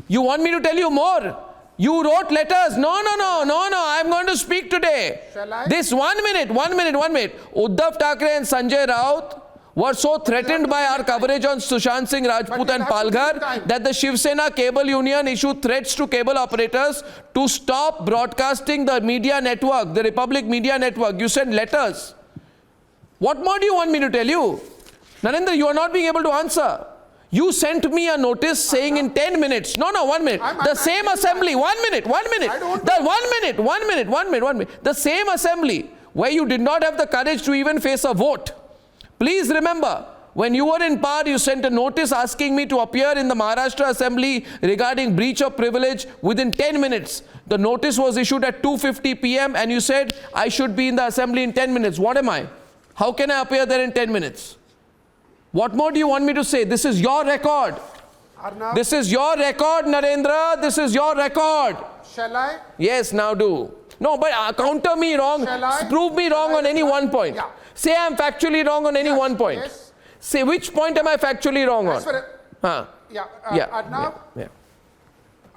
You want me to tell you more? You wrote letters. No. I'm going to speak today. Shall I? This 1 minute. Uddhav Thackeray and Sanjay Raut were so threatened by our coverage on Sushant Singh Rajput and Palghar that the Shiv Sena Cable Union issued threats to cable operators to stop broadcasting the media network, the Republic Media Network. You sent letters. What more do you want me to tell you? Narendra, you are not being able to answer. You sent me a notice saying in 10 minutes. No, 1 minute. The same assembly. 1 minute. The 1 minute. The same assembly where you did not have the courage to even face a vote. Please remember, when you were in power, you sent a notice asking me to appear in the Maharashtra Assembly regarding breach of privilege within 10 minutes. The notice was issued at 2:50 p.m. and you said I should be in the assembly in 10 minutes. What am I? How can I appear there in 10 minutes? What more do you want me to say? This is your record. Arnav, this is your record, Narendra. This is your record. Shall I? Yes, now do. No, but counter me wrong. Prove me wrong on any one point. Yeah. Say I'm factually wrong on any one point. Yes. Say which point am I factually wrong on?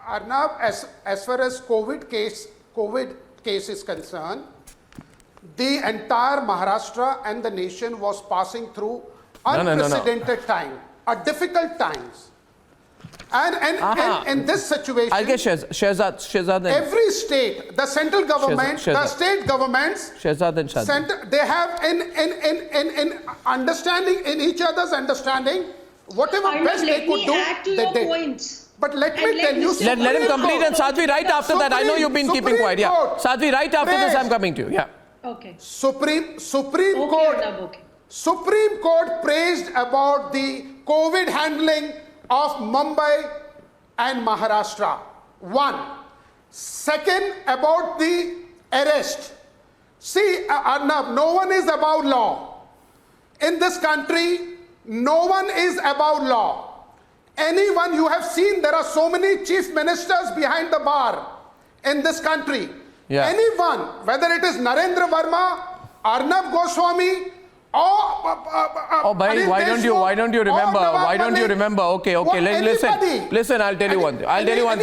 Arnav, as far as COVID case is concerned, the entire Maharashtra and the nation was passing through unprecedented time, difficult times. And in this situation, I'll get Shehzad. Every state, the central government, the state governments, Shehzad and Shahzad, they have in understanding, in each other's understanding, whatever best they could do, they did. But let me tell you, let him complete, and Sadhvi, right after that, I know you've been keeping quiet. Yeah, Sadhvi, right after this, I'm coming to you. Yeah. Okay. Supreme Court praised about the COVID handling of Mumbai and Maharashtra. One. Second, about the arrest. See, Arnav, no one is above law. In this country, no one is above law. Anyone, you have seen there are so many chief ministers behind the bar in this country. Yeah. Anyone, whether it is Narendra Verma, Arnab Goswami, or why don't you remember? Okay, listen, I'll tell you one thing. I'll tell you one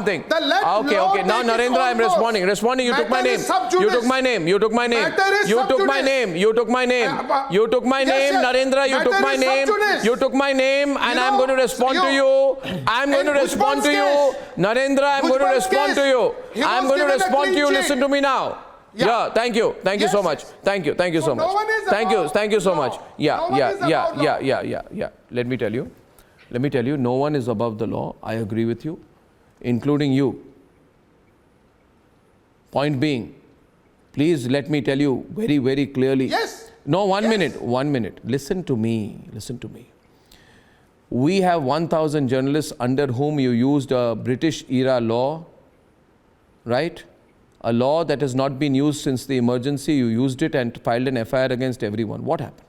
thing. Okay. Now Narendra, I'm responding. You took my name. Narendra, you took my name. You took my name, and I'm going to respond to you. Narendra, I'm going to respond to you. Listen to me now. Yeah, thank you so much. Thank you so much. Thank you so much. Yeah. Let me tell you, no one is above the law. I agree with you, including you. Point being, please let me tell you very, very clearly. Yes. No, 1 minute. Listen to me. We have 1,000 journalists under whom you used a British era law, right? A law that has not been used since the emergency. You used it and filed an FIR against everyone. What happened?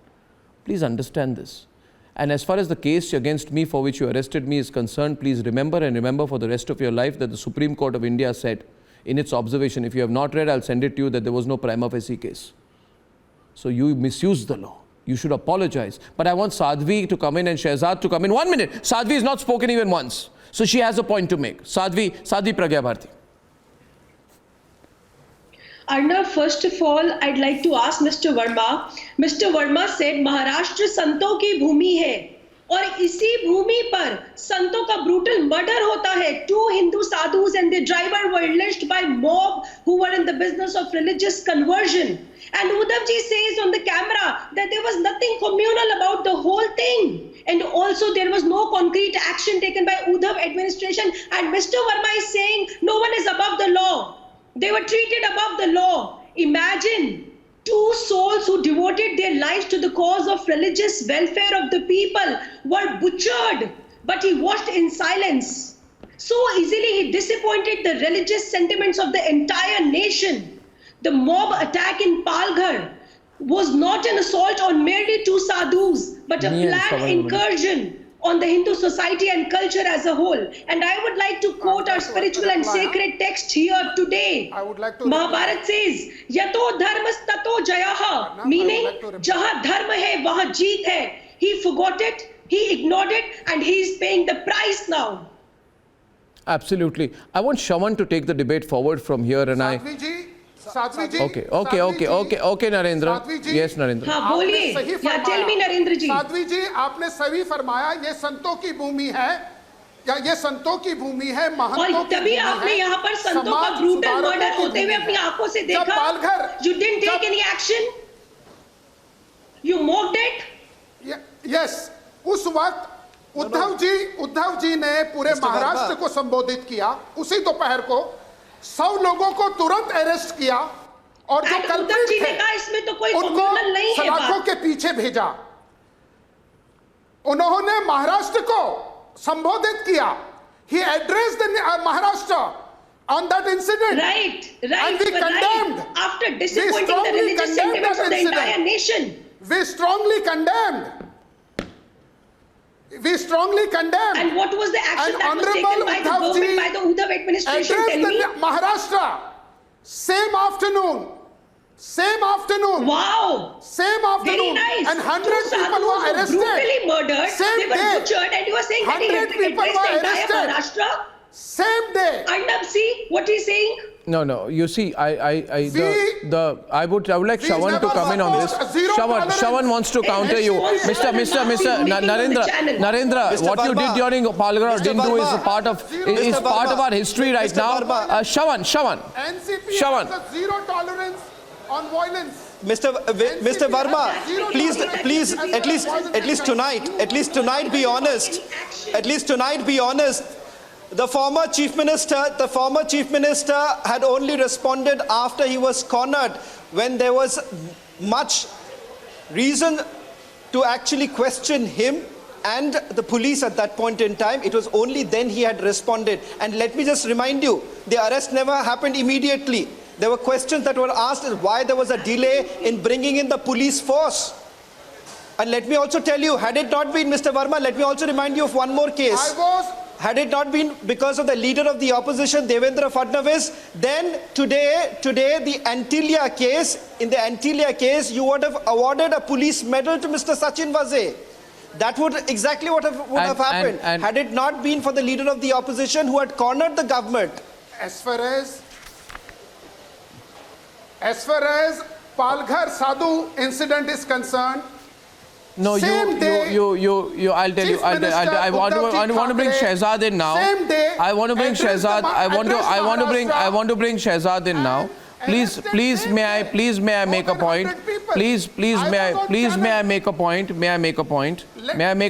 Please understand this. And as far as the case against me for which you arrested me is concerned, please remember for the rest of your life that the Supreme Court of India said in its observation, if you have not read, I'll send it to you, that there was no prima facie case. So you misused the law. You should apologize. But I want Sadhvi to come in and Shehzad to come in. 1 minute. Sadhvi has not spoken even once. So she has a point to make. Sadhvi Pragya Bharti. Arnav, first of all, I'd like to ask Mr. Verma. Mr. Verma said Maharashtra संतों की भूमि है और इसी भूमि पर संतों का brutal murder होता है. 2 Hindu sadhus and their driver were lynched by mob who were in the business of religious conversion. And Uddhavji says on the camera that there was nothing communal about the whole thing. And also there was no concrete action taken by Uddhav administration. And Mr. Verma is saying no one is above the law. They were treated above the law. Imagine 2 souls who devoted their lives to the cause of religious welfare of the people were butchered, but he watched in silence. So easily he disappointed the religious sentiments of the entire nation. The mob attack in Palghar was not an assault on merely 2 sadhus, but a planned incursion on the Hindu society and culture as a whole. And I would like to quote our spiritual and sacred text here today. Mahabharata says, Yato dharmas tato jayaha, meaning, jaha dharma hai, waha jeet hai. He forgot it, he ignored it, and he is paying the price now. Absolutely. I want Shawan to take the debate forward from here, and Sadhvi ji, Okay, Narendra. Yes, Narendra. हाँ बोलिए, या tell me Narendra जी। साध्वी जी, आपने सही फरमाया, ये संतों की भूमि है, या ये संतों की भूमि है, महंतों की भूमि है। और तभी आपने यहाँ पर संतों का ब्रूटल मर्डर होते हुए अपनी आंखों से देखा। Palghar, You didn't take any action. You mocked it. Yes, उस वक्त उद्धव जी ने पूरे महाराष्ट्र को संबोधित किया। उसी दोपहर को 100 लोगों को तुरंत अरेस्ट किया और जो कल्प्रिट थे इसमें तो कोई उनको नहीं है सलाखों के पीछे भेजा। उन्होंने महाराष्ट्र को संबोधित किया। He addressed the Maharashtra on that incident. Right. And we condemned. Right. After disappointing the religious sentiments of the entire nation. We strongly condemned. And what was the action that was taken by the government, by the Uddhav administration? Tell me. Maharashtra, same afternoon. Wow. Same afternoon. Very nice. And 100 people were arrested. Brutally murdered. Same they were day. butchered, and you were saying that 100 people were arrested. Maharashtra. Same day. Arnab, see what he's saying? No. You see, I would like Shawan to come in on this. Shawan wants to counter you, Mr. Narendra. What you did during Palghar or didn't do is part of our history right now. Shawan. NCP has zero tolerance on violence. Mr. Verma, please, at least tonight, be honest. At least tonight, be honest. The former chief minister had only responded after he was cornered, when there was much reason to actually question him and the police at that point in time. It was only then he had responded. And let me just remind you, the arrest never happened immediately. There were questions that were asked as why there was a delay in bringing in the police force. And let me also tell you, had it not been, Mr. Verma, let me also remind you of one more case. Had it not been because of the leader of the opposition, Devendra Fadnavis, then today in the Antilia case, you would have awarded a police medal to Mr. Sachin Vaze. That would exactly what would have happened had it not been for the leader of the opposition who had cornered the government. As far as Palghar Sadhu incident is concerned, no, I'll tell you. I want to bring Shehzad in now. I want to bring Shehzad. I want to bring Shehzad in now. Please, may I make a point? Please, may I make a point? May I make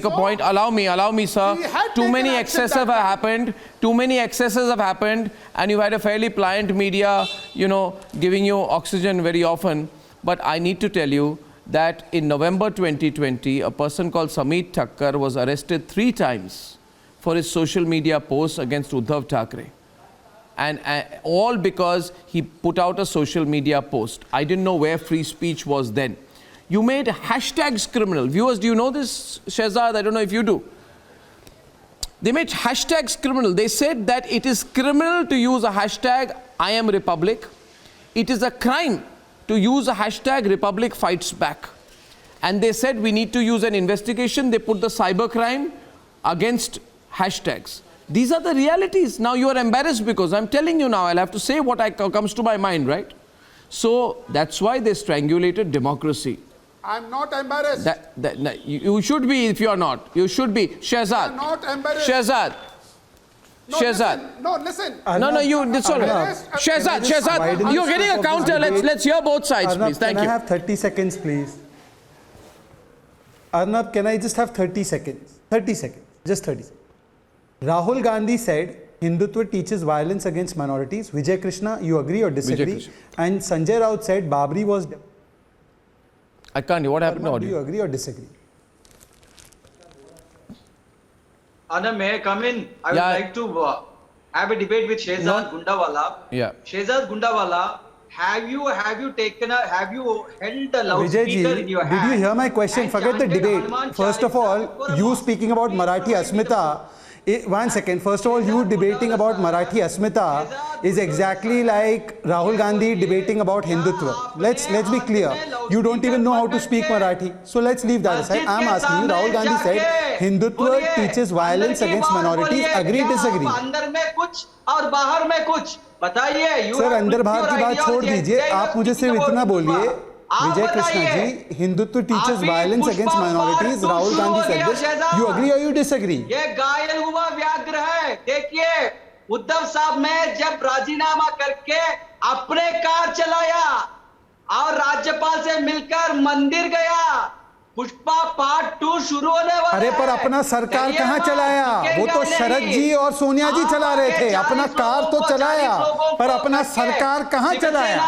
a point? Allow me, sir. Too many excesses have happened, and you've had a fairly pliant media, giving you oxygen very often. But I need to tell you that in November 2020, a person called Sameet Thakkar was arrested 3 times for his social media posts against Uddhav Thackeray. And all because he put out a social media post. I didn't know where free speech was then. You made hashtags criminal. Viewers, do you know this, Shehzad? I don't know if you do. They made hashtags criminal. They said that it is criminal to use a hashtag I am Republic. It is a crime to use a hashtag Republic Fights Back. And they said we need to use an investigation. They put the cybercrime against hashtags. These are the realities. Now you are embarrassed because I'm telling you now, I'll have to say what comes to my mind, right? So that's why they strangulated democracy. I'm not embarrassed. You should be if you're not. You should be. Shehzad. I'm not embarrassed. Shehzad. Listen. It's all right. Shehzad, you're getting a counter. Let's hear both sides, please. Thank you. Can I have 30 seconds, please? Arnab, can I just have 30 seconds? 30 seconds. Just 30 seconds. Rahul Gandhi said Hindutva teaches violence against minorities. Vijay Krishna, you agree or disagree? And Sanjay Raut said Babri was... I can't hear. What happened? Do you agree or disagree? Anna, may I come in? I would like to have a debate with Shehzad Gundawala. Yeah. Shehzad Gundawala, have you held a loudspeaker in your hand? Did you hear my question? Forget the debate. First of all, you speaking about Marathi Asmita One second. First of all, you debating about Marathi Asmita is exactly like Rahul Gandhi debating about Hindutva. Let's be clear. You don't even know how to speak Marathi. So let's leave that aside. I'm asking you, Rahul Gandhi said Hindutva teaches violence against minorities. Agree, disagree? अंदर में कुछ और बाहर में कुछ बताइए। Sir अंदर बाहर की बात छोड़ दीजिए, आप मुझे सिर्फ इतना बोलिए, Vijay Krishna ji, Hindutva teachers violence against minorities, Rahul Gandhi said this. You agree or you disagree? ये घायल हुआ व्याघ्र है। देखिए उद्धव साहब ने जब राजीनामा करके अपने कार चलाया और राज्यपाल से मिलकर मंदिर गया, पुष्पा पार्ट 2 शुरू होने वाला है। अरे पर अपना सरकार कहाँ चलाया? वो तो शरद जी और सोनिया जी चला रहे थे। अपना कार तो चलाया, पर अपना सरकार कहाँ चलाया?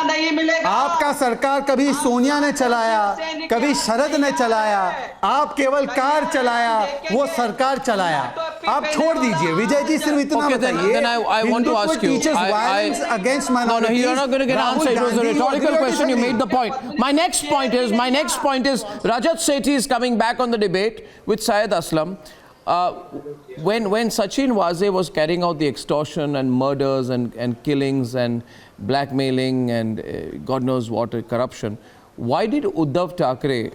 आपका सरकार कभी सोनिया ने चलाया, कभी शरद ने चलाया, आप केवल कार चलाया, वो सरकार चलाया। आप छोड़ दीजिए, विजय जी सिर्फ इतना बताइए। Then I want to ask you. Against minorities. No, you're not going to get an answer. It was a rhetorical question. You made the point. My next point is Rajat Sethi is coming back on the debate with Syed Aslam. When Sachin Waze was carrying out the extortion and murders and killings and blackmailing and God knows what, corruption, why did Uddhav Thackeray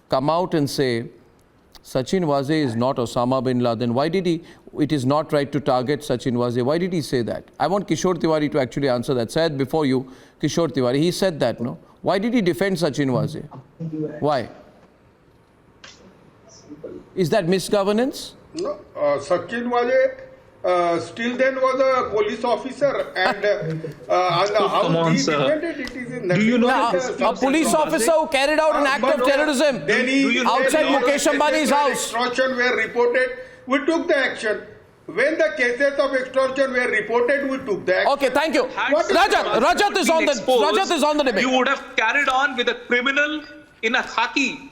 come out and say Sachin Waze is not Osama bin Laden? Why did it is not right to target Sachin Waze? Why did he say that? I want Kishore Tiwari to actually answer that. Syed, before you, Kishore Tiwari, he said that, no? Why did he defend Sachin Waze? Why? Is that misgovernance? No, Sachin Waze still then was a police officer, and how he defended it is in. Do you know a police officer who carried out an act of terrorism outside Mukesh Ambani's house? Extortion were reported, we took the action. When the cases of extortion were reported, we took the action. Okay, thank you. Rajat is on the debate. You would have carried on with a criminal in a khaki.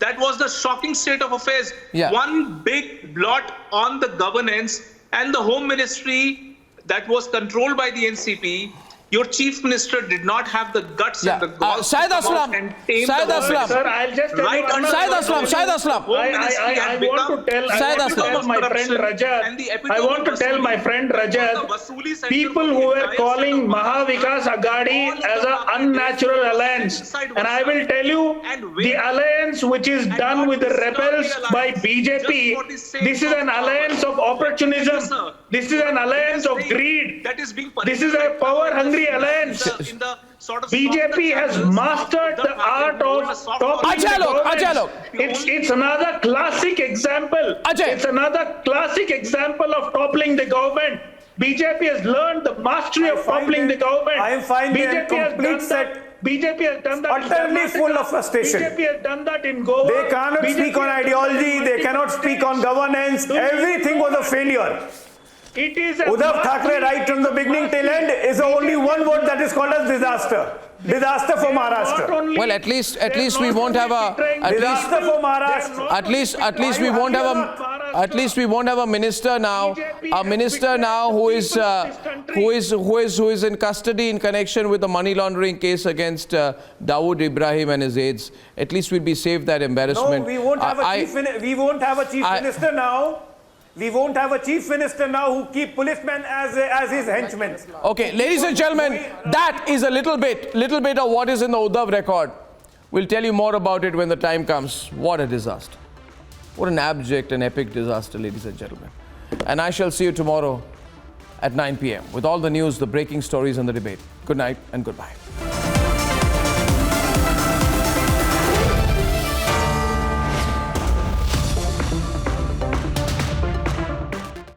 That was the shocking state of affairs. Yeah. One big blot on the governance and the Home Ministry that was controlled by the NCP. Your chief minister did not have the guts and the gall Syed Aslam. and tame Syed the Aslam. Sir, I'll just tell right you Syed Aslam. I want to tell my friend Rajat, people who were calling Mahavikas Aghadi as an unnatural alliance, and I will tell you, the alliance which is done with the rebels by BJP, this is an alliance of opportunism, this is an alliance of greed, this is a power-hungry alliance. BJP has mastered the art of toppling the government. It's another classic example. It's another classic example of toppling the government. BJP has learned the mastery of toppling the government. I find BJP has done that. Utterly full of frustration. BJP has done that in Goa. They cannot speak on ideology. They cannot speak on governance. Everything was a failure. Uddhav Thackeray, right from the beginning till end, is only one word that is called as disaster. Disaster for Maharashtra. Well, at least we won't have a disaster for Maharashtra. At least we won't have a minister now. A minister now who is in custody in connection with the money laundering case against Dawood Ibrahim and his aides. At least we'll be saved that embarrassment. No, we won't have a chief minister now. We won't have a chief minister now who keep policemen as his henchmen. Okay, ladies and gentlemen, that is a little bit of what is in the Uddhav record. We'll tell you more about it when the time comes. What a disaster. What an abject and epic disaster, ladies and gentlemen. And I shall see you tomorrow at 9 p.m. with all the news, the breaking stories and the debate. Good night and goodbye.